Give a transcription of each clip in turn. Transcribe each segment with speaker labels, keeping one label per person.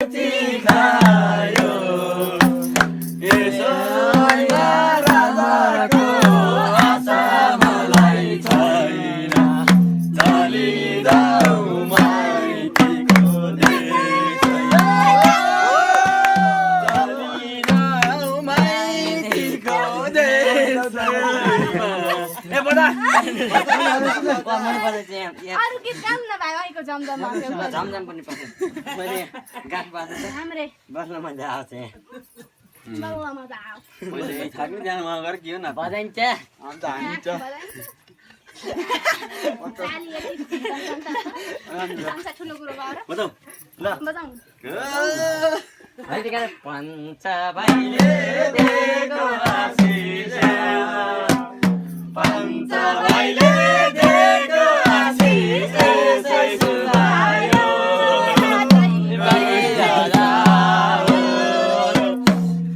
Speaker 1: खायो यसैमा राजाको आशा मलाई छैन चलिजाऊ माइतीको देशैमा चलिजाऊ माइतीको देशैमा ए बडा
Speaker 2: अरु गीत गाउँ न भाइ अहिलेको जमजममा
Speaker 3: झमझम पनि पर्छ मैले गाठ बाँध्नु छ
Speaker 2: हाम्रे
Speaker 3: बस्न मजा आउँछ
Speaker 2: बल्ल मजा आऊ
Speaker 1: मैले थाक्नु जानु मन गरे के हो न
Speaker 3: बजाइन्छ
Speaker 1: अन्त हामी त
Speaker 2: चाली यति भन्छ ठुलो कुरो भएर
Speaker 1: बताऊ ल
Speaker 2: बजाउँ
Speaker 3: अहिले गाना भन्छ भाइले दिएको आशिष
Speaker 1: पञ्च भाइले दिएको आशिष यसै सुहायो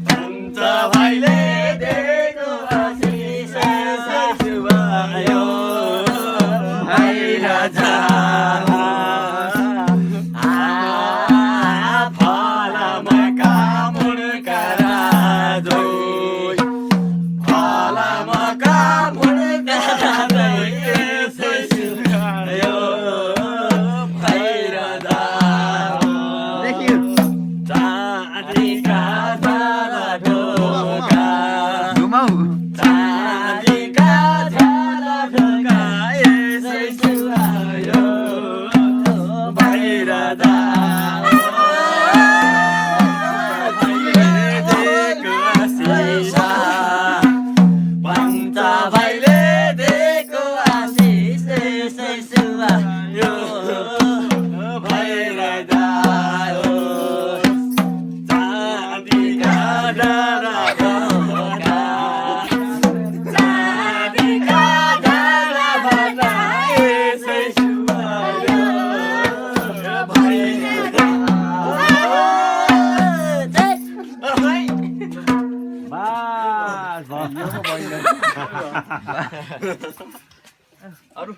Speaker 1: पञ्च भाइले दिएको आशिष यसै सुहायो भैर जाऊ फलमका मुड्का राजोइ फलमका मुड्का राजोइ यसै सुहायो भैर जाऊ चाँदीका झाला ढोका चाँदीका झाला ढोका यसै सुहायो भैर जाऊ पञ्च भाइले दिएको आशिष यसै सुहायो भैर जाओस् चाँदीका डाँडा ढोका चाँदीका डाँडा ढोका यसै सुहायो भैर जाओस्।
Speaker 3: अरू